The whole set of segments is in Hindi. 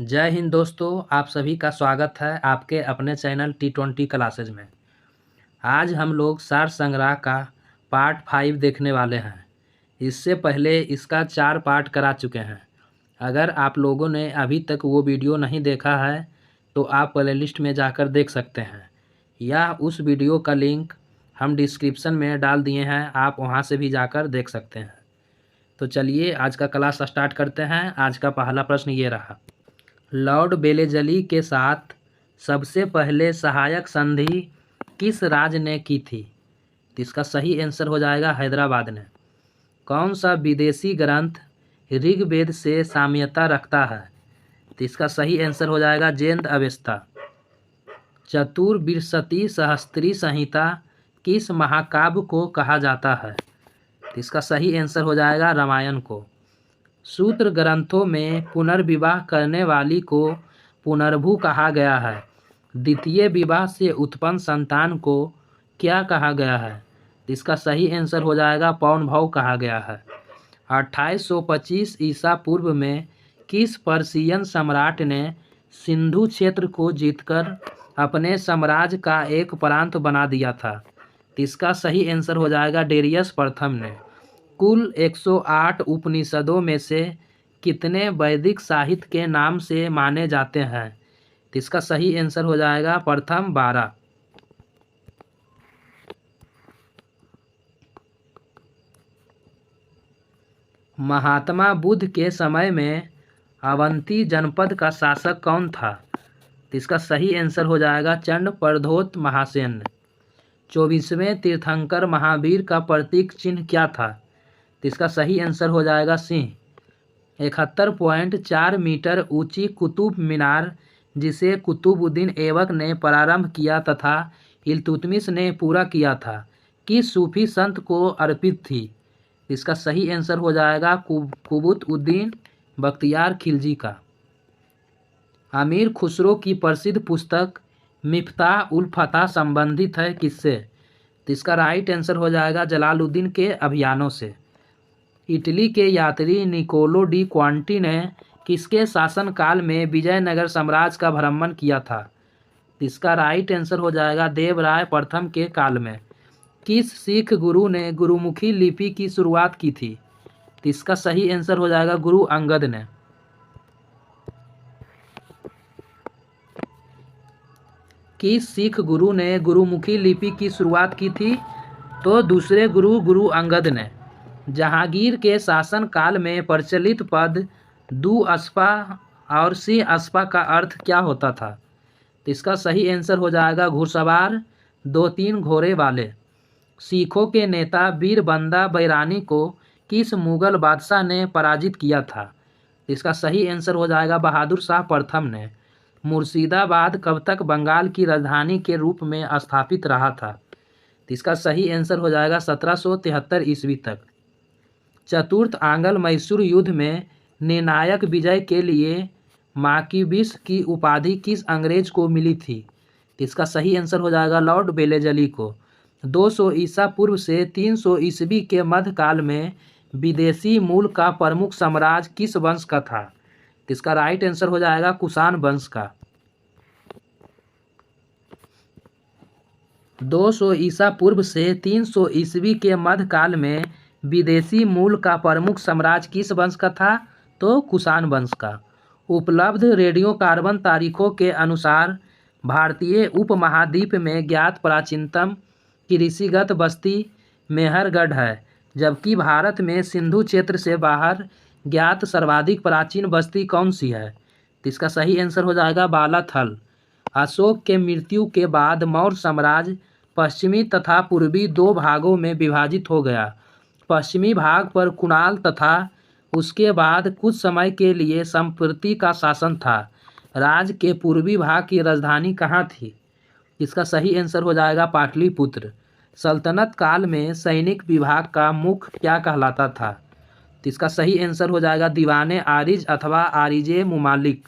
जय हिंद दोस्तों, आप सभी का स्वागत है आपके अपने चैनल T20 क्लासेज में। आज हम लोग सार संग्रह का पार्ट 5 देखने वाले हैं। इससे पहले इसका 4 पार्ट करा चुके हैं। अगर आप लोगों ने अभी तक वो वीडियो नहीं देखा है तो आप प्लेलिस्ट में जाकर देख सकते हैं, या उस वीडियो का लिंक हम डिस्क्रिप्शन में डाल दिए हैं, आप वहां से भी जाकर देख सकते हैं। तो चलिए आज का क्लास स्टार्ट करते हैं। आज का पहला प्रश्न ये रहा, लॉर्ड बेलेजली के साथ सबसे पहले सहायक संधि किस राज्य ने की थी? तो इसका सही आंसर हो जाएगा हैदराबाद ने। कौन सा विदेशी ग्रंथ ऋग्वेद से साम्यता रखता है? तो इसका सही आंसर हो जाएगा जैन अवेस्ता। चतुर्विंशति सहस्त्री संहिता किस महाकाव्य को कहा जाता है? तो इसका सही आंसर हो जाएगा रामायण को। सूत्र ग्रंथों में पुनर्विवाह करने वाली को पुनर्भू कहा गया है। द्वितीय विवाह से उत्पन्न संतान को क्या कहा गया है? इसका सही आंसर हो जाएगा पौनभव कहा गया है। 2825 ईसा पूर्व में किस पर्शियन सम्राट ने सिंधु क्षेत्र को जीतकर अपने साम्राज्य का एक प्रांत बना दिया था? इसका सही आंसर हो जाएगा डेरियस प्रथम ने। कुल 108 उपनिषदों में से कितने वैदिक साहित्य के नाम से माने जाते हैं? तो इसका सही आंसर हो जाएगा प्रथम 12। महात्मा बुद्ध के समय में अवंती जनपद का शासक कौन था? तो इसका सही आंसर हो जाएगा चंड प्रद्योत महासेन। 24वें तीर्थंकर महावीर का प्रतीक चिन्ह क्या था? तो इसका सही आंसर हो जाएगा सिंह। 71.4 मीटर ऊंची कुतुब मीनार, जिसे कुतुबुद्दीन ऐबक ने प्रारंभ किया तथा इल्तुतमिश ने पूरा किया था, किस सूफी संत को अर्पित थी? इसका सही आंसर हो जाएगा कुतुबुद्दीन बख्तियार खिलजी का। अमीर खुसरो की प्रसिद्ध पुस्तक मिफ्ताह उल फतह संबंधित है किससे? तो इसका राइट आंसर हो जाएगा जलालुद्दीन के अभियानों से। इटली के यात्री निकोलो डी क्वांटी ने किसके शासनकाल में विजयनगर साम्राज्य का भ्रमण किया था? इसका राइट आंसर हो जाएगा देवराय प्रथम के काल में। किस सिख गुरु ने गुरुमुखी लिपि की शुरुआत की थी? तो इसका सही आंसर हो जाएगा गुरु अंगद ने। किस सिख गुरु ने गुरुमुखी लिपि की शुरुआत की थी? तो दूसरे गुरु अंगद ने। जहांगीर के शासन काल में प्रचलित पद दू अस्पा और सी अस्पा का अर्थ क्या होता था? तो इसका सही आंसर हो जाएगा घुड़सवार 2-3 घोड़े वाले। सिखों के नेता वीर बंदा बैरानी को किस मुगल बादशाह ने पराजित किया था? इसका सही आंसर हो जाएगा बहादुर शाह प्रथम ने। मुर्शिदाबाद कब तक बंगाल की राजधानी के रूप में स्थापित रहा था? इसका सही आंसर हो जाएगा 1773 ईस्वी तक। चतुर्थ आंग्ल मैसूर युद्ध में निर्णायक विजय के लिए माकिबिस की उपाधि किस अंग्रेज को मिली थी? इसका सही आंसर हो जाएगा लॉर्ड बेलेजली को। 200 ईसा पूर्व से 300 ईस्वी के मध्यकाल में विदेशी मूल का प्रमुख साम्राज्य किस वंश का था? इसका राइट आंसर हो जाएगा कुषाण वंश का। 200 ईसा पूर्व से 300 ईस्वी के मध्यकाल में विदेशी मूल का प्रमुख साम्राज्य किस वंश का था? तो कुषाण वंश का। उपलब्ध रेडियो कार्बन तारीखों के अनुसार भारतीय उपमहाद्वीप में ज्ञात प्राचीनतम कृषिगत बस्ती मेहरगढ़ है, जबकि भारत में सिंधु क्षेत्र से बाहर ज्ञात सर्वाधिक प्राचीन बस्ती कौन सी है? तो इसका सही आंसर हो जाएगा बालाथल। अशोक के मृत्यु के बाद मौर्य साम्राज्य पश्चिमी तथा पूर्वी 2 भागों में विभाजित हो गया। पश्चिमी भाग पर कुणाल तथा उसके बाद कुछ समय के लिए संप्रति का शासन था। राज्य के पूर्वी भाग की राजधानी कहाँ थी? इसका सही आंसर हो जाएगा पाटलिपुत्र। सल्तनत काल में सैनिक विभाग का मुख्य क्या कहलाता था? तो इसका सही आंसर हो जाएगा दीवाने आरिज अथवा आरिजे मुमालिक।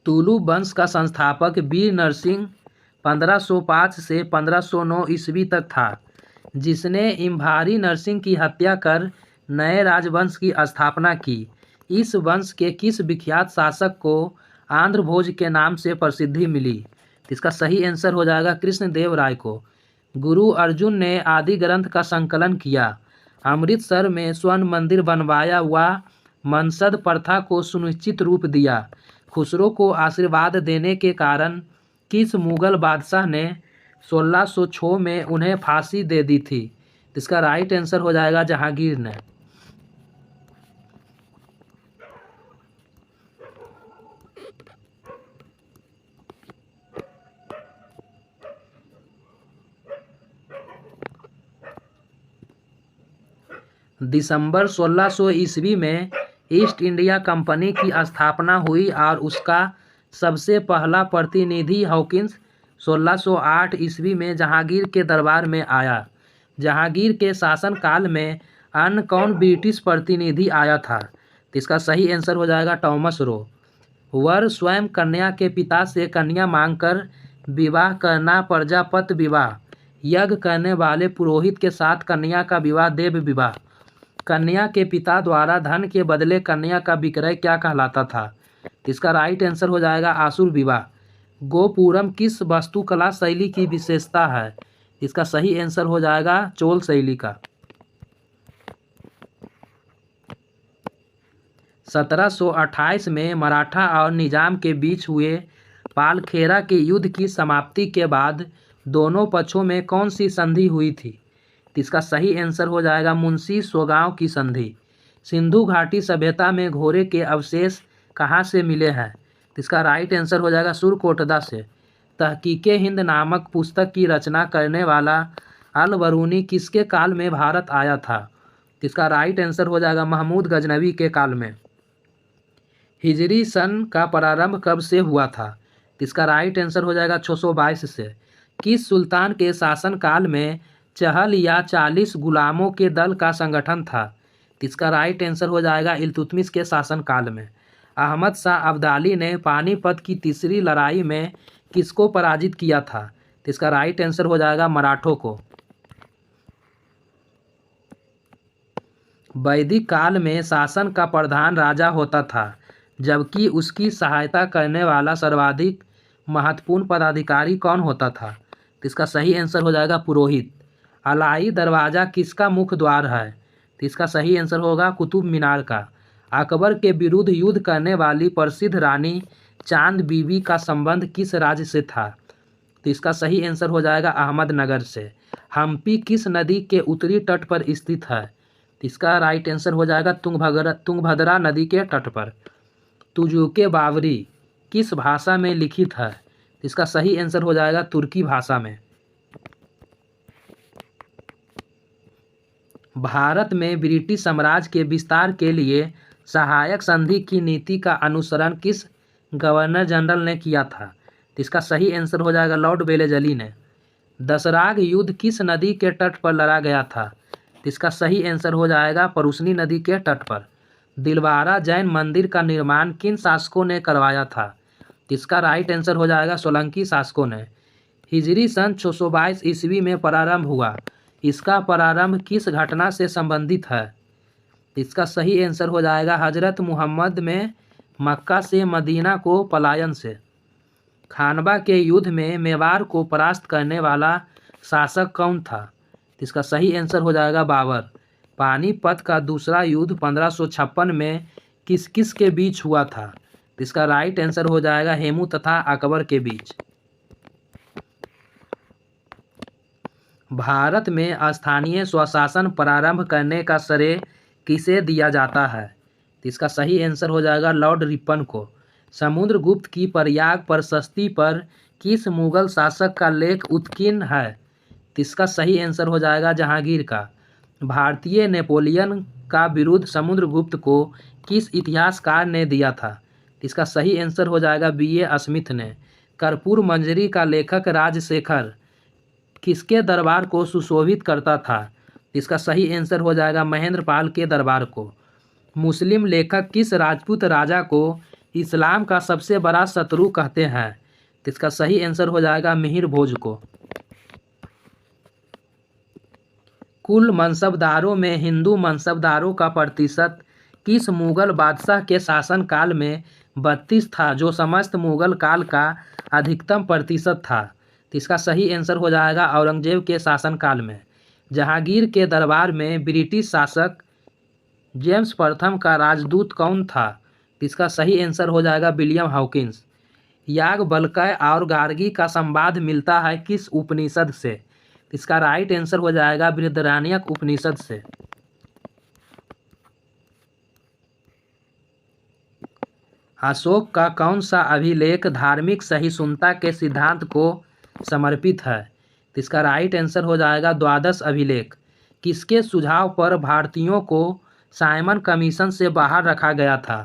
तुलु वंश का संस्थापक वीर नरसिंह 1505 से 1509 ईस्वी तक था, जिसने इम्भारी नरसिंह की हत्या कर नए राजवंश की स्थापना की। इस वंश के किस विख्यात शासक को आंध्र भोज के नाम से प्रसिद्धि मिली? इसका सही आंसर हो जाएगा कृष्णदेव राय को। गुरु अर्जुन ने आदि ग्रंथ का संकलन किया। अमृतसर में स्वर्ण मंदिर बनवाया हुआ मनसद प्रथा को सुनिश्चित रूप दिया। खुसरो को आशीर्वाद देने के कारण किस मुगल बादशाह ने 1606 में उन्हें फांसी दे दी थी? इसका राइट आंसर हो जाएगा जहांगीर ने। दिसंबर 1600 ईस्वी में ईस्ट इंडिया कंपनी की स्थापना हुई और उसका सबसे पहला प्रतिनिधि हॉकिंस 1608 ईस्वी में जहांगीर के दरबार में आया। जहांगीर के शासनकाल में अन्य कौन ब्रिटिश प्रतिनिधि आया था? तो इसका सही आंसर हो जाएगा टॉमस रो। वर स्वयं कन्या के पिता से कन्या मांगकर विवाह करना प्रजापत विवाह। यज्ञ करने वाले पुरोहित के साथ कन्या का विवाह देव विवाह। कन्या के पिता द्वारा धन के बदले कन्या का विक्रय क्या कहलाता था? इसका राइट आंसर हो जाएगा आसुर विवाह। गोपुरम किस वास्तुकला शैली की विशेषता है? इसका सही आंसर हो जाएगा चोल शैली का। 1728 में मराठा और निजाम के बीच हुए पालखेरा के युद्ध की समाप्ति के बाद दोनों पक्षों में कौन सी संधि हुई थी? इसका सही आंसर हो जाएगा मुंशी सोगांव की संधि। सिंधु घाटी सभ्यता में घोड़े के अवशेष कहाँ से मिले हैं? इसका राइट आंसर हो जाएगा सुरकोटदा से। तहकीके हिंद नामक पुस्तक की रचना करने वाला अल बरूनी किसके काल में भारत आया था? इसका राइट आंसर हो जाएगा महमूद गजनवी के काल में। हिजरी सन का प्रारंभ कब से हुआ था? इसका राइट आंसर हो जाएगा 622 से। किस सुल्तान के शासनकाल में चहल या 40 गुलामों के दल का संगठन था? इसका राइट आंसर हो जाएगा इल्तुतमिश के शासनकाल में। अहमद शाह अब्दाली ने पानीपत की तीसरी लड़ाई में किसको पराजित किया था? इसका राइट आंसर हो जाएगा मराठों को। वैदिक काल में शासन का प्रधान राजा होता था, जबकि उसकी सहायता करने वाला सर्वाधिक महत्वपूर्ण पदाधिकारी कौन होता था? इसका सही आंसर हो जाएगा पुरोहित। अलाई दरवाज़ा किसका मुख्य द्वार है? तो इसका सही आंसर होगा कुतुब मीनार का। अकबर के विरुद्ध युद्ध करने वाली प्रसिद्ध रानी चांद बीबी का संबंध किस राज्य से था? तो इसका सही आंसर हो जाएगा अहमदनगर से। हम्पी किस नदी के उत्तरी तट पर स्थित है? तो इसका राइट आंसर हो जाएगा तुंगभद्रा नदी के तट पर। तुजुके बावरी किस भाषा में लिखित है? तो इसका सही आंसर हो जाएगा तुर्की भाषा में। भारत में ब्रिटिश साम्राज्य के विस्तार के लिए सहायक संधि की नीति का अनुसरण किस गवर्नर जनरल ने किया था? इसका सही आंसर हो जाएगा लॉर्ड वेलेजली ने। दसराग युद्ध किस नदी के तट पर लड़ा गया था? इसका सही आंसर हो जाएगा परुसनी नदी के तट पर। दिलवारा जैन मंदिर का निर्माण किन शासकों ने करवाया था? इसका राइट आंसर हो जाएगा सोलंकी शासकों ने। हिजरी सन 622 ईस्वी में प्रारंभ हुआ। इसका प्रारंभ किस घटना से संबंधित है? इसका सही आंसर हो जाएगा हजरत मुहम्मद में मक्का से मदीना को पलायन से। खानवा के युद्ध में मेवाड़ को परास्त करने वाला शासक कौन था? इसका सही आंसर हो जाएगा बाबर। पानीपत का दूसरा युद्ध 1556 में किस किस के बीच हुआ था? इसका राइट आंसर हो जाएगा हेमू तथा अकबर के बीच। भारत में स्थानीय स्वशासन प्रारंभ करने का श्रेय किसे दिया जाता है? इसका सही आंसर हो जाएगा लॉर्ड रिपन को। समुद्रगुप्त की प्रयाग प्रशस्ति पर किस मुगल शासक का लेख उत्कीर्ण है? इसका सही आंसर हो जाएगा जहांगीर का। भारतीय नेपोलियन का विरुद्ध समुद्रगुप्त को किस इतिहासकार ने दिया था? इसका सही आंसर हो जाएगा B.A. स्मिथ ने। कर्पूर मंजरी का लेखक राजशेखर किसके दरबार को सुशोभित करता था? इसका सही आंसर हो जाएगा महेंद्रपाल के दरबार को। मुस्लिम लेखक किस राजपूत राजा को इस्लाम का सबसे बड़ा शत्रु कहते हैं? इसका सही आंसर हो जाएगा मिहिर भोज को। कुल मनसबदारों में हिंदू मनसबदारों का प्रतिशत किस मुगल बादशाह के शासनकाल में 32 था, जो समस्त मुगल काल का अधिकतम प्रतिशत था? तो इसका सही आंसर हो जाएगा औरंगजेब के शासनकाल में। जहांगीर के दरबार में ब्रिटिश शासक जेम्स प्रथम का राजदूत कौन था? तो इसका सही आंसर हो जाएगा विलियम हॉकिंस। याज्ञवल्क्य और गार्गी का संवाद मिलता है किस उपनिषद से? तो इसका राइट आंसर हो जाएगा बृहदारण्यक उपनिषद से। अशोक का कौन सा अभिलेख धार्मिक सहिष्णुता के सिद्धांत को समर्पित है? तो इसका राइट आंसर हो जाएगा द्वादश अभिलेख। किसके सुझाव पर भारतीयों को साइमन कमीशन से बाहर रखा गया था?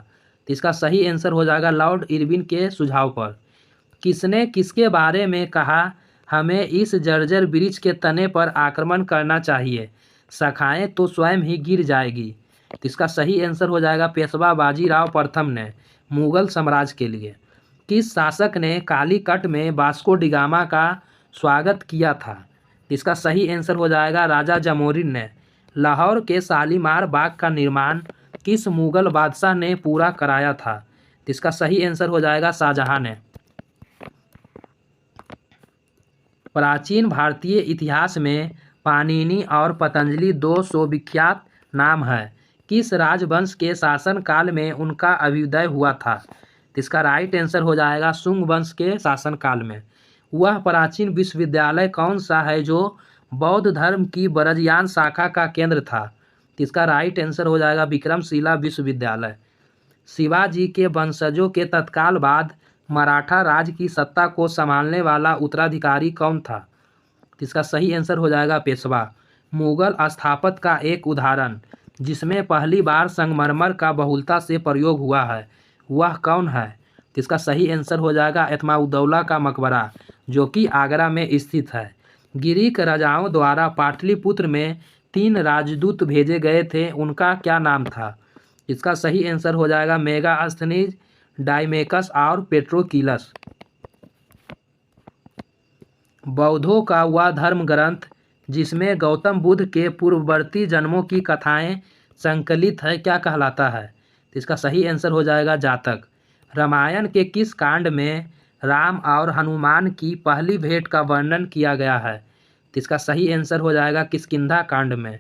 तो इसका सही आंसर हो जाएगा लॉर्ड इरविन के सुझाव पर। किसने किसके बारे में कहा हमें इस जर्जर वृक्ष के तने पर आक्रमण करना चाहिए, शाखाएं तो स्वयं ही गिर जाएगी? तो इसका सही आंसर हो जाएगा पेशवा बाजीराव प्रथम ने मुगल साम्राज्य के लिए। किस शासक ने कालीकट में वास्को डिगामा का स्वागत किया था? तो इसका सही आंसर हो जाएगा राजा जमोरिन ने। लाहौर के शालीमार बाग का निर्माण किस मुगल बादशाह ने पूरा कराया था? तो इसका सही आंसर हो जाएगा शाहजहां ने। प्राचीन भारतीय इतिहास में पाणिनि और पतंजलि दो विख्यात नाम है। किस राजवंश के शासनकाल में उनका अभ्युदय हुआ था? तो इसका राइट आंसर हो जाएगा शुंग वंश के शासनकाल में। वह प्राचीन विश्वविद्यालय कौन सा है जो बौद्ध धर्म की ब्रजयान शाखा का केंद्र था? तो इसका राइट आंसर हो जाएगा विक्रमशिला विश्वविद्यालय। शिवाजी के वंशजों के तत्काल बाद मराठा राज की सत्ता को संभालने वाला उत्तराधिकारी कौन था? तो इसका सही आंसर हो जाएगा पेशवा। मुगल स्थापत्य का एक उदाहरण जिसमें पहली बार संगमरमर का बहुलता से प्रयोग हुआ है वह कौन है? तो इसका सही आंसर हो जाएगा एतमाउद्दौला का मकबरा, जो कि आगरा में स्थित है। गिरिक राजाओं द्वारा पाटलिपुत्र में 3 राजदूत भेजे गए थे, उनका क्या नाम था? इसका सही आंसर हो जाएगा मेगास्थनीज, डाइमेकस और पेट्रोकिलस। बौद्धों का वह धर्म ग्रंथ जिसमें गौतम बुद्ध के पूर्ववर्ती जन्मों की कथाएं संकलित है क्या कहलाता है? तो इसका सही आंसर हो जाएगा जातक। रामायण के किस कांड में राम और हनुमान की पहली भेंट का वर्णन किया गया है? तो इसका सही आंसर हो जाएगा किष्किंधा कांड में।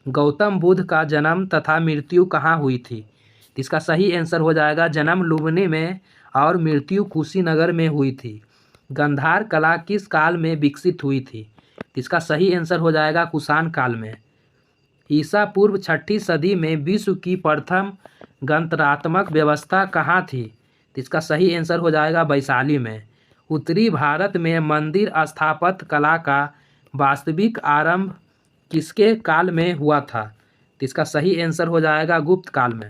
गौतम बुद्ध का जन्म तथा मृत्यु कहाँ हुई थी? तो इसका सही आंसर हो जाएगा जन्म लुम्बिनी में और मृत्यु कुशीनगर में हुई थी। गंधार कला किस काल में विकसित हुई थी? तो इसका सही आंसर हो जाएगा कुषाण काल में। ईसा पूर्व 6ठी सदी में विश्व की प्रथम गणतंत्रात्मक व्यवस्था कहाँ थी? तो इसका सही आंसर हो जाएगा वैशाली में। उत्तरी भारत में मंदिर स्थापत्य कला का वास्तविक आरंभ किसके काल में हुआ था? तो इसका सही आंसर हो जाएगा गुप्त काल में।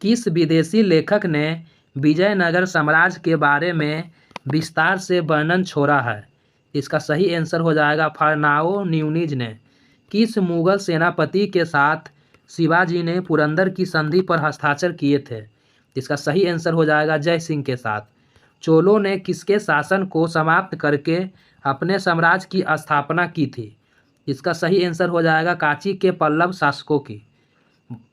किस विदेशी लेखक ने विजयनगर साम्राज्य के बारे में विस्तार से वर्णन छोड़ा है? इसका सही आंसर हो जाएगा फर्नाओ न्यूनीज ने। किस मुगल सेनापति के साथ शिवाजी ने पुरंदर की संधि पर हस्ताक्षर किए थे? इसका सही आंसर हो जाएगा जय सिंह के साथ। चोलों ने किसके शासन को समाप्त करके अपने साम्राज्य की स्थापना की थी? इसका सही आंसर हो जाएगा कांची के पल्लव शासकों की।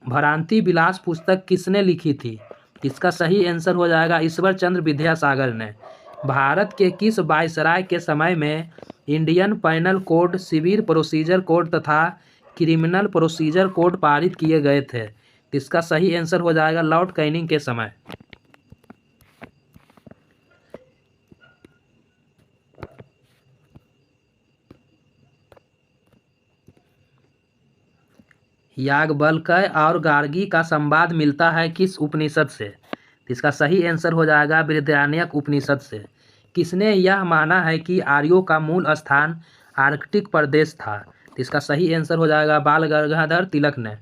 भ्रांति विलास पुस्तक किसने लिखी थी? इसका सही आंसर हो जाएगा ईश्वर चंद्र विद्यासागर ने। भारत के किस वायसराय के समय में Indian penal code, civil procedure code तथा क्रिमिनल प्रोसीजर कोड पारित किए गए थे? इसका सही आंसर हो जाएगा लॉर्ड कैनिंग के समय। याज्ञवल्क्य और गार्गी का संवाद मिलता है किस उपनिषद से? इसका सही आंसर हो जाएगा बृहदारण्यक उपनिषद से। किसने यह माना है कि आर्यों का मूल स्थान आर्कटिक प्रदेश था? इसका सही आंसर हो जाएगा बाल गंगाधर तिलक ने।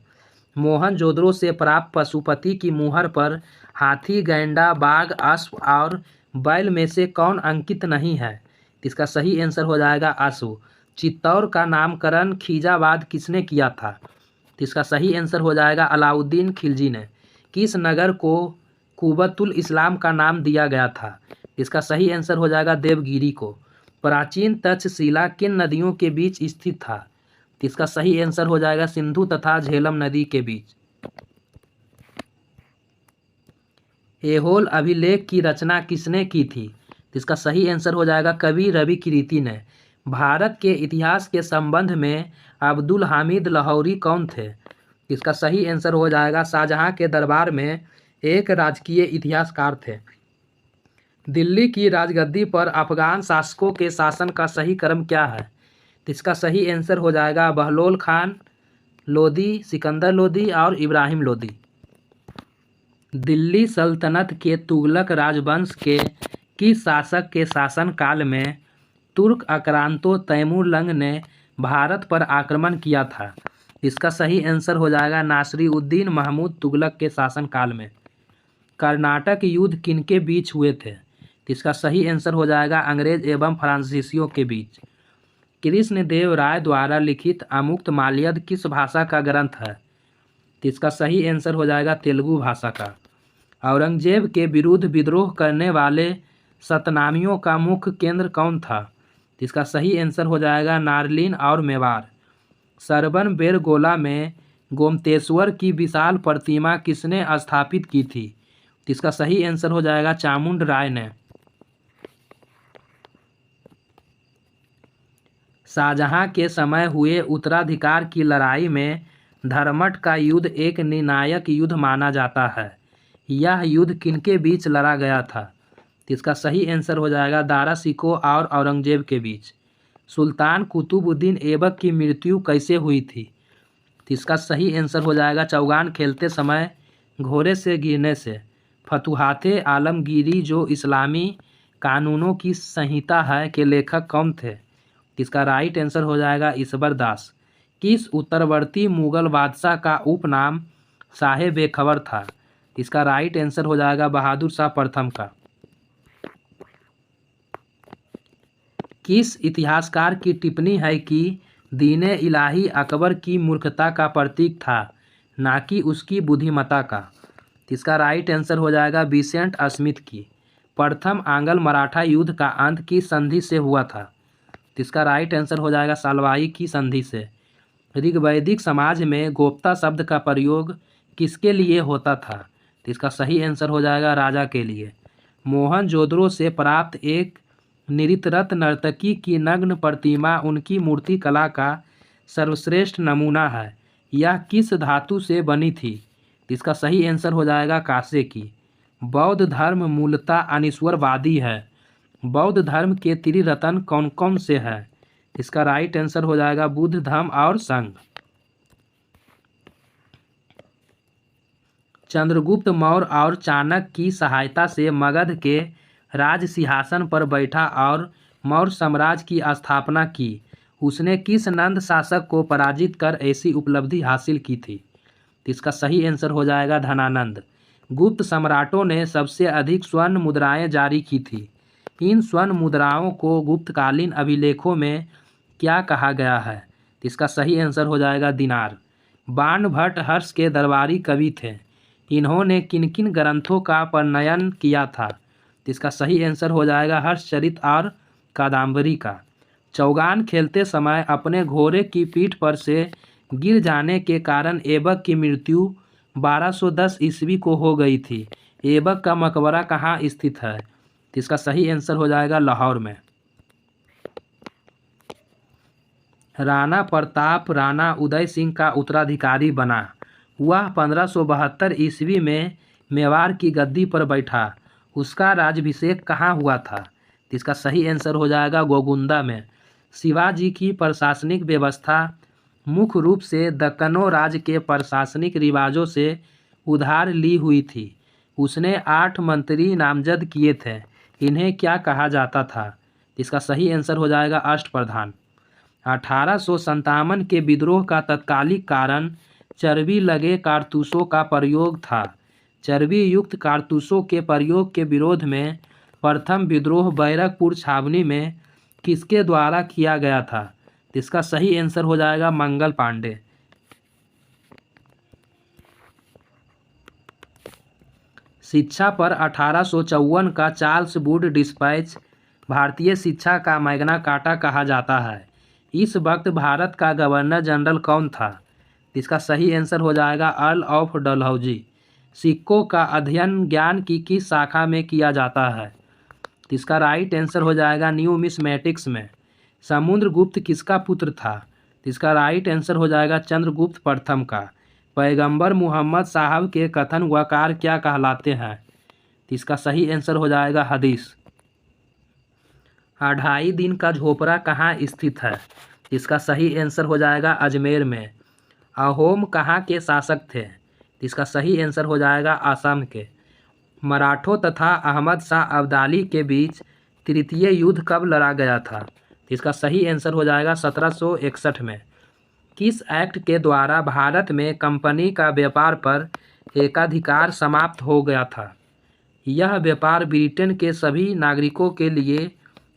मोहनजोदड़ो से प्राप्त पशुपति की मुहर पर हाथी, गैंडा, बाघ, अश्व और बैल में से कौन अंकित नहीं है? इसका सही आंसर हो जाएगा अश्व। चित्तौड़ का नामकरण खिजाबाद किसने किया था? इसका सही आंसर हो जाएगा अलाउद्दीन खिलजी ने। किस नगर को कुबतुल इस्लाम का नाम दिया गया था? इसका सही आंसर हो जाएगा देवगिरी को। प्राचीन तक्षशिला किन नदियों के बीच स्थित था? तो इसका सही आंसर हो जाएगा सिंधु तथा झेलम नदी के बीच। ऐहोल अभिलेख की रचना किसने की थी? तो इसका सही आंसर हो जाएगा कवि रवि कीर्ति ने। भारत के इतिहास के संबंध में अब्दुल हामिद लाहौरी कौन थे? इसका सही आंसर हो जाएगा शाहजहां के दरबार में एक राजकीय इतिहासकार थे। दिल्ली की राजगद्दी पर अफगान शासकों के शासन का सही क्रम क्या है? तो इसका सही आंसर हो जाएगा बहलोल खान लोदी, सिकंदर लोदी और इब्राहिम लोदी। दिल्ली सल्तनत के तुगलक राजवंश के किस शासक के शासनकाल में तुर्क आक्रांतो तैमूरलंग ने भारत पर आक्रमण किया था? इसका सही आंसर हो जाएगा नासिरुद्दीन महमूद तुगलक के शासनकाल में। कर्नाटक युद्ध किनके बीच हुए थे? तो इसका सही आंसर हो जाएगा अंग्रेज एवं फ्रांसीसियों के बीच। कृष्णदेव राय द्वारा लिखित अमुक्त माल्यद किस भाषा का ग्रंथ है? तो इसका सही आंसर हो जाएगा तेलुगु भाषा का। औरंगजेब के विरुद्ध विद्रोह करने वाले सतनामियों का मुख्य केंद्र कौन था? तो इसका सही आंसर हो जाएगा नारलिन और मेवाड़। सरबन बेरगोला में गोमतेश्वर की विशाल प्रतिमा किसने स्थापित की थी? तो इसका सही आंसर हो जाएगा चामुंड राय ने। शाहजहां के समय हुए उत्तराधिकार की लड़ाई में धर्मट का युद्ध एक निर्णायक युद्ध माना जाता है। यह युद्ध किनके बीच लड़ा गया था? तो इसका सही आंसर हो जाएगा दारा शिकोह और औरंगजेब के बीच। सुल्तान कुतुबुद्दीन ऐबक की मृत्यु कैसे हुई थी? तो इसका सही आंसर हो जाएगा चौगान खेलते समय घोड़े से गिरने से। फतुहाते आलमगीरी जो इस्लामी कानूनों की संहिता है के लेखक कौन थे? इसका राइट आंसर हो जाएगा ईश्वर दास। किस उत्तरवर्ती मुगल बादशाह का उपनाम शाहे बेखबर था? इसका राइट आंसर हो जाएगा बहादुर शाह प्रथम का। किस इतिहासकार की टिप्पणी है कि दीन इलाही अकबर की मूर्खता का प्रतीक था, ना कि उसकी बुद्धिमत्ता का? इसका राइट आंसर हो जाएगा विसेंट स्मिथ की। प्रथम आंग्ल मराठा युद्ध का अंत किस संधि से हुआ था? इसका राइट आंसर हो जाएगा सालवाई की संधि से। ऋग्वैदिक समाज में गोप्ता शब्द का प्रयोग किसके लिए होता था? तो इसका सही आंसर हो जाएगा राजा के लिए। मोहनजोदड़ो से प्राप्त एक नृत्यरत नर्तकी की नग्न प्रतिमा उनकी मूर्ति कला का सर्वश्रेष्ठ नमूना है। यह किस धातु से बनी थी? इसका सही आंसर हो जाएगा कांसे की। बौद्ध धर्म मूलतः अनीश्वरवादी है। बौद्ध धर्म के त्रिरत्न कौन कौन से हैं? इसका राइट आंसर हो जाएगा बुद्ध, धम्म और संघ। चंद्रगुप्त मौर्य और चाणक्य की सहायता से मगध के राज सिंहासन पर बैठा और मौर्य साम्राज्य की स्थापना की। उसने किस नंद शासक को पराजित कर ऐसी उपलब्धि हासिल की थी? इसका सही आंसर हो जाएगा धनानंद। गुप्त सम्राटों ने सबसे अधिक स्वर्ण मुद्राएं जारी की थी। इन स्वर्ण मुद्राओं को गुप्तकालीन अभिलेखों में क्या कहा गया है? इसका सही आंसर हो जाएगा दिनार। बाणभट्ट हर्ष के दरबारी कवि थे। इन्होंने किन किन ग्रंथों का प्रणयन किया था? इसका सही आंसर हो जाएगा हर्षचरित और कादम्बरी का। चौगान खेलते समय अपने घोड़े की पीठ पर से गिर जाने के कारण ऐबक की मृत्यु 1210 ईस्वी को हो गई थी। ऐबक का मकबरा कहाँ स्थित है? इसका सही आंसर हो जाएगा लाहौर में। राणा प्रताप राणा उदय सिंह का उत्तराधिकारी बना। वह 1572 ईस्वी में मेवाड़ की गद्दी पर बैठा। उसका राज्याभिषेक कहाँ हुआ था? इसका सही आंसर हो जाएगा गोगुंदा में। शिवाजी की प्रशासनिक व्यवस्था मुख्य रूप से दक्कनो राज्य के प्रशासनिक रिवाजों से उधार ली हुई थी। उसने 8 मंत्री नामजद किए थे। इन्हें क्या कहा जाता था? इसका सही आंसर हो जाएगा अष्टप्रधान। 1857 के विद्रोह का तत्कालिक कारण चर्बी लगे कारतूसों का प्रयोग था। चर्बी युक्त कारतूसों के प्रयोग के विरोध में प्रथम विद्रोह बैरकपुर छावनी में किसके द्वारा किया गया था? इसका सही आंसर हो जाएगा मंगल पांडे। शिक्षा पर 1854 का चार्ल्स वुड डिस्पैच भारतीय शिक्षा का मैग्ना कार्टा कहा जाता है। इस वक्त भारत का गवर्नर जनरल कौन था? इसका सही आंसर हो जाएगा अर्ल ऑफ डलहौजी। सिक्कों का अध्ययन ज्ञान की किस शाखा में किया जाता है? इसका राइट आंसर हो जाएगा न्यूमिस्मेटिक्स में। समुद्रगुप्त किसका पुत्र था? इसका राइट आंसर हो जाएगा चंद्रगुप्त प्रथम का। पैगंबर मुहम्मद साहब के कथन वकार क्या कहलाते हैं? इसका सही आंसर हो जाएगा हदीस। 2.5 दिन का झोपड़ा कहाँ स्थित है? इसका सही आंसर हो जाएगा अजमेर में। अहोम कहाँ के शासक थे? इसका सही आंसर हो जाएगा असम के। मराठों तथा अहमद शाह अब्दाली के बीच तृतीय युद्ध कब लड़ा गया था? इसका सही आंसर हो जाएगा 1761 में। किस एक्ट के द्वारा भारत में कंपनी का व्यापार पर एकाधिकार समाप्त हो गया था? यह व्यापार ब्रिटेन के सभी नागरिकों के लिए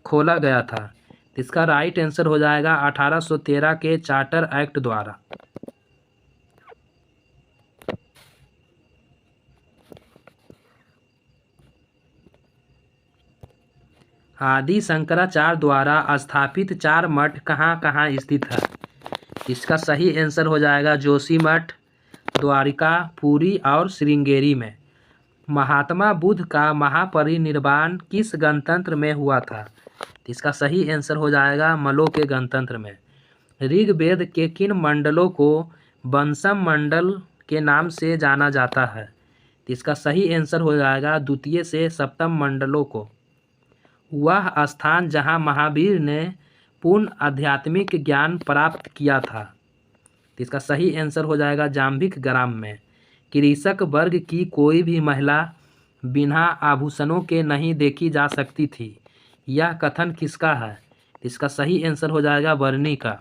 खोला गया था। इसका राइट आंसर हो जाएगा 1813 के चार्टर एक्ट द्वारा। आदि शंकराचार्य द्वारा स्थापित 4 मठ कहाँ कहाँ स्थित है? इसका सही आंसर हो जाएगा जोशीमठ, द्वारिका, पुरी और श्रृंगेरी में। महात्मा बुद्ध का महापरिनिर्वाण किस गणतंत्र में हुआ था? इसका सही आंसर हो जाएगा मलो के गणतंत्र में। ऋग्वेद के किन मंडलों को वंशम मंडल के नाम से जाना जाता है? इसका सही आंसर हो जाएगा द्वितीय से सप्तम मंडलों को। वह स्थान जहां महावीर ने पूर्ण आध्यात्मिक ज्ञान प्राप्त किया था। इसका सही आंसर हो जाएगा जाम्बिक ग्राम में। कृषक वर्ग की कोई भी महिला बिना आभूषणों के नहीं देखी जा सकती थी। यह कथन किसका है? इसका सही आंसर हो जाएगा बर्नी का।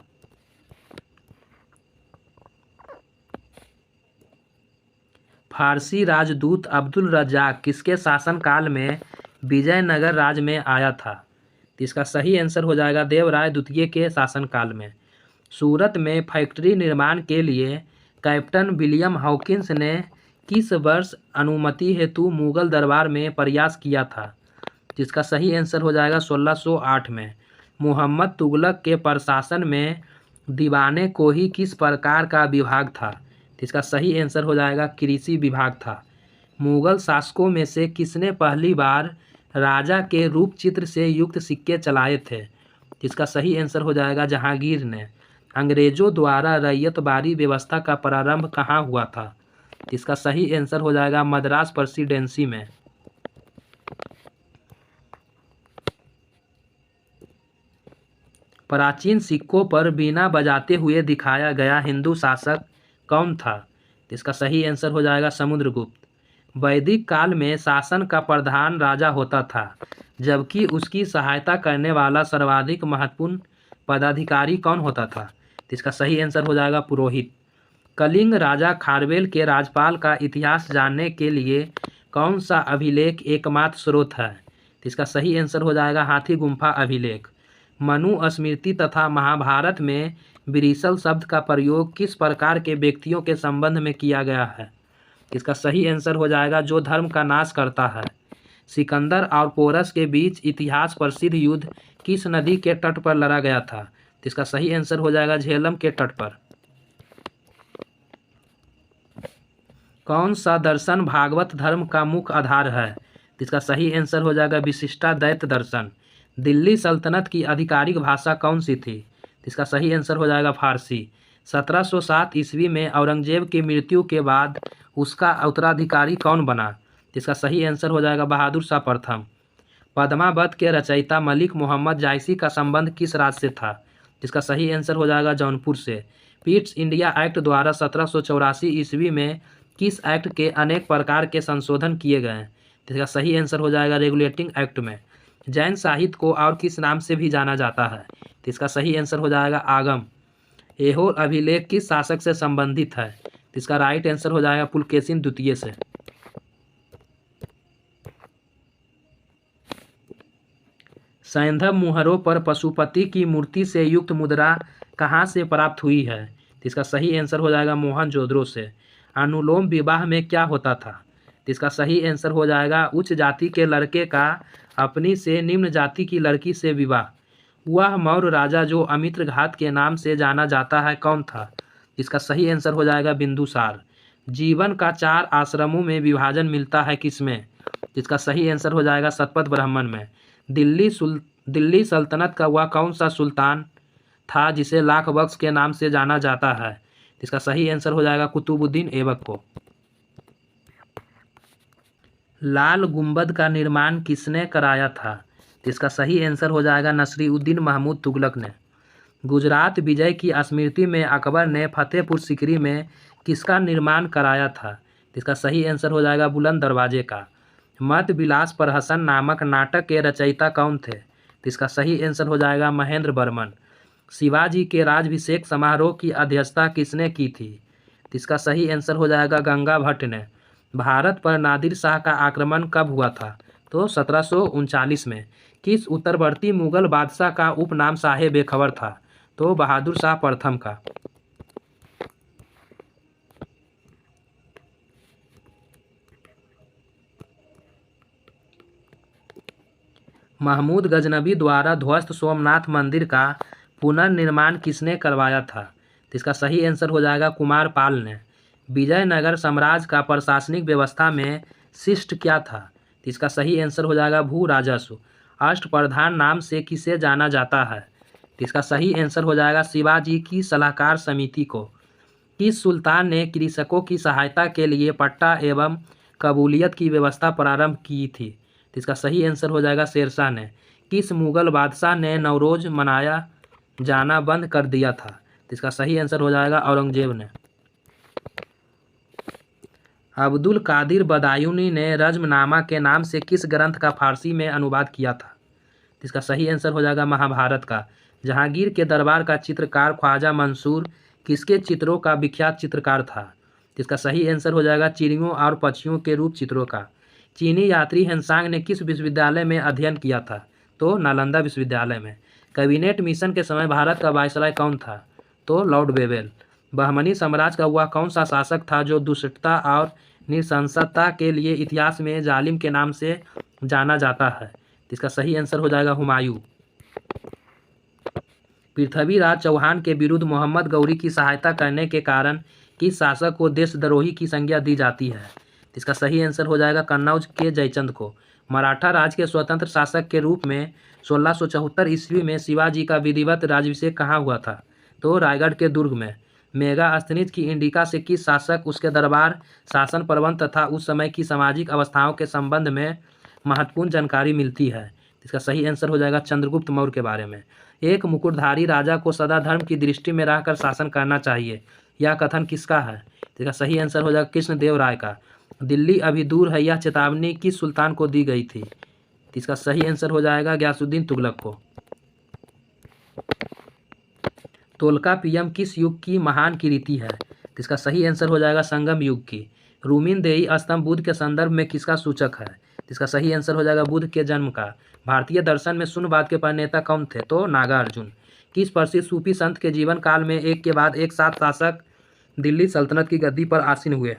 फारसी राजदूत अब्दुल रज्जाक किसके शासनकाल में विजयनगर राज्य में आया था? इसका सही आंसर हो जाएगा देवराय द्वितीय के शासनकाल में। सूरत में फैक्ट्री निर्माण के लिए कैप्टन विलियम हॉकिंस ने किस वर्ष अनुमति हेतु मुगल दरबार में प्रयास किया था? जिसका सही आंसर हो जाएगा 1608 में। मुहम्मद तुगलक के प्रशासन में दीवाने कोही किस प्रकार का विभाग था? इसका सही आंसर हो जाएगा कृषि विभाग था। मुगल शासकों में से किसने पहली बार राजा के रूप चित्र से युक्त सिक्के चलाए थे? इसका सही आंसर हो जाएगा जहांगीर ने। अंग्रेजों द्वारा रैयतबारी व्यवस्था का प्रारंभ कहाँ हुआ था? इसका सही आंसर हो जाएगा मद्रास प्रेसिडेंसी में। प्राचीन सिक्कों पर बीना बजाते हुए दिखाया गया हिंदू शासक कौन था? इसका सही आंसर हो जाएगा समुद्रगुप्त। वैदिक काल में शासन का प्रधान राजा होता था, जबकि उसकी सहायता करने वाला सर्वाधिक महत्वपूर्ण पदाधिकारी कौन होता था? इसका सही आंसर हो जाएगा पुरोहित। कलिंग राजा खारवेल के राजपाल का इतिहास जानने के लिए कौन सा अभिलेख एकमात्र स्रोत है? इसका सही आंसर हो जाएगा हाथी गुम्फा अभिलेख। मनु स्मृति तथा महाभारत में विरीसल शब्द का प्रयोग किस प्रकार के व्यक्तियों के संबंध में किया गया है? इसका सही आंसर हो जाएगा जो धर्म का नाश करता है। सिकंदर और पोरस के बीच इतिहास प्रसिद्ध युद्ध किस नदी के तट पर लड़ा गया था? इसका सही आंसर हो जाएगा झेलम के तट पर। कौन सा दर्शन भागवत धर्म का मुख्य आधार है? इसका सही आंसर हो जाएगा विशिष्टाद्वैत दर्शन। दिल्ली सल्तनत की आधिकारिक भाषा कौन सी थी? इसका सही आंसर हो जाएगा फारसी। 1707 ईस्वी में औरंगजेब की मृत्यु के बाद उसका उत्तराधिकारी कौन बना? इसका सही आंसर हो जाएगा बहादुर शाह प्रथम। पद्मावत के रचयिता मलिक मोहम्मद जायसी का संबंध किस राज्य से था? जिसका सही आंसर हो जाएगा जौनपुर से। पिट्स इंडिया एक्ट द्वारा 1784 ईस्वी में किस एक्ट के अनेक प्रकार के संशोधन किए गए हैं? इसका सही आंसर हो जाएगा रेगुलेटिंग एक्ट में। जैन साहित्य को और किस नाम से भी जाना जाता है? इसका सही आंसर हो जाएगा आगम। ऐहोल अभिलेख किस शासक से संबंधित है? इसका राइट आंसर हो जाएगा पुलकेशिन द्वितीय से। सैंधव मुहरों पर पशुपति की मूर्ति से युक्त मुद्रा कहाँ से प्राप्त हुई है? इसका सही आंसर हो जाएगा मोहनजोदड़ो से। अनुलोम विवाह में क्या होता था? इसका सही आंसर हो जाएगा उच्च जाति के लड़के का अपनी से निम्न जाति की लड़की से विवाह। वह मौर्य राजा जो अमित्रघात के नाम से जाना जाता है कौन था? इसका सही आंसर हो जाएगा बिंदुसार। जीवन का 4 आश्रमों में विभाजन मिलता है किसमें? इसका सही आंसर हो जाएगा शतपथ ब्राह्मण में। दिल्ली सल्तनत का वह कौन सा सुल्तान था जिसे लाख बख्श के नाम से जाना जाता है? इसका सही आंसर हो जाएगा कुतुबुद्दीन ऐबक को। लाल गुंबद का निर्माण किसने कराया था? इसका सही आंसर हो जाएगा नसीरुद्दीन महमूद तुगलक ने। गुजरात विजय की स्मृति में अकबर ने फतेहपुर सीकरी में किसका निर्माण कराया था? इसका सही आंसर हो जाएगा बुलंद दरवाजे का। मत विलास प्रहसन नामक नाटक के रचयिता कौन थे? इसका सही आंसर हो जाएगा महेंद्र बर्मन। शिवाजी के राज्याभिषेक समारोह की अध्यक्षता किसने की थी? इसका सही आंसर हो जाएगा गंगा भट्ट ने। भारत पर नादिर शाह का आक्रमण कब हुआ था? तो 1739 में। किस उत्तरवर्ती मुगल बादशाह का उपनाम शाहे बेखबर था? तो बहादुर शाह प्रथम का। महमूद गजनबी द्वारा ध्वस्त सोमनाथ मंदिर का पुनर्निर्माण किसने करवाया था? इसका सही आंसर हो जाएगा कुमारपाल ने। विजयनगर साम्राज्य का प्रशासनिक व्यवस्था में शिष्ट क्या था? इसका सही आंसर हो जाएगा भू राजस्व। अष्टप्रधान नाम से किसे जाना जाता है? इसका सही आंसर हो जाएगा शिवाजी की सलाहकार समिति को। किस सुल्तान ने कृषकों की सहायता के लिए पट्टा एवं कबूलियत की व्यवस्था प्रारंभ की थी? इसका सही आंसर हो जाएगा शेरशाह ने। किस मुगल बादशाह ने नवरोज मनाया जाना बंद कर दिया था? इसका सही आंसर हो जाएगा औरंगजेब ने। अब्दुल कादिर बदायूनी ने रज्मनामा के नाम से किस ग्रंथ का फारसी में अनुवाद किया था? इसका सही आंसर हो जाएगा महाभारत का। जहांगीर के दरबार का चित्रकार ख्वाजा मंसूर किसके चित्रों का विख्यात चित्रकार था? इसका सही आंसर हो जाएगा चिड़ियों और पक्षियों के रूप चित्रों का। चीनी यात्री हेनसांग ने किस विश्वविद्यालय में अध्ययन किया था? तो नालंदा विश्वविद्यालय में। कैबिनेट मिशन के समय भारत का वायसराय कौन था? तो लॉर्ड वेवेल। बहमनी साम्राज्य का वह कौन सा शासक था जो दुष्टता और नृशंसता के लिए इतिहास में जालिम के नाम से जाना जाता है? इसका सही आंसर हो जाएगा हुमायूं। पृथ्वीराज चौहान के विरुद्ध मोहम्मद गौरी की सहायता करने के कारण किस शासक को देशद्रोही की संज्ञा दी जाती है? इसका सही आंसर हो जाएगा कन्नौज के जयचंद को। मराठा राज के स्वतंत्र शासक के रूप में 1674 ईस्वी में शिवाजी का विधिवत राज्याभिषेक कहाँ हुआ था? तो रायगढ़ के दुर्ग में। मेगास्थनीज की इंडिका से किस शासक, उसके दरबार, शासन प्रबंध तथा उस समय की सामाजिक अवस्थाओं के संबंध में महत्वपूर्ण जानकारी मिलती है? इसका सही आंसर हो जाएगा चंद्रगुप्त मौर्य के बारे में। एक मुकुटधारी राजा को सदा धर्म की दृष्टि में रहकर शासन करना चाहिए, यह कथन किसका है? इसका सही आंसर हो जाएगा कृष्णदेव राय का। दिल्ली अभी दूर है यह चेतावनी किस सुल्तान को दी गई थी? इसका सही आंसर हो जाएगा गयासुद्दीन तुगलक को। तोल्कापियम किस युग की महान कृति है? इसका सही आंसर हो जाएगा संगम युग की। रूमिनदेई स्तंभ बुद्ध के संदर्भ में किसका सूचक है? इसका सही आंसर हो जाएगा बुद्ध के जन्म का। भारतीय दर्शन में शून्यवाद के प्रणेता कौन थे? तो नागार्जुन। किस प्रसिद्ध सूफी संत के जीवन काल में एक के बाद एक 7 शासक दिल्ली सल्तनत की गद्दी पर आसीन हुए?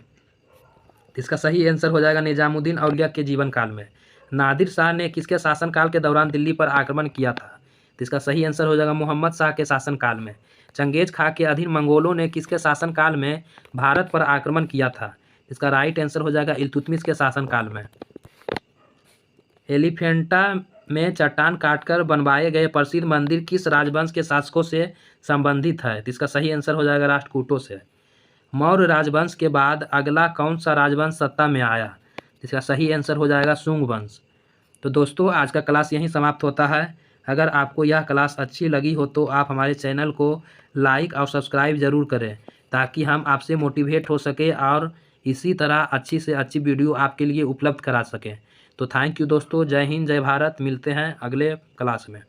इसका सही आंसर हो जाएगा निजामुद्दीन औलिया के जीवन काल में। नादिर शाह ने किसके शासनकाल के दौरान दिल्ली पर आक्रमण किया था? इसका सही आंसर हो जाएगा मोहम्मद शाह के शासनकाल में। चंगेज खां के अधीन मंगोलों ने किसके शासनकाल में भारत पर आक्रमण किया था? इसका राइट आंसर हो जाएगा इल्तुतमिश के शासनकाल में। एलिफेंटा में चट्टान काटकर बनवाए गए प्रसिद्ध मंदिर किस राजवंश के शासकों से संबंधित है? इसका सही आंसर हो जाएगा राष्ट्रकूटों से। मौर्य राजवंश के बाद अगला कौन सा राजवंश सत्ता में आया? इसका सही आंसर हो जाएगा शुंग वंश। तो दोस्तों आज का क्लास यहीं समाप्त होता है। अगर आपको यह क्लास अच्छी लगी हो तो आप हमारे चैनल को लाइक और सब्सक्राइब ज़रूर करें ताकि हम आपसे मोटिवेट हो सके और इसी तरह अच्छी से अच्छी वीडियो आपके लिए उपलब्ध करा सकें। तो थैंक यू दोस्तों, जय हिंद जय भारत। मिलते हैं अगले क्लास में।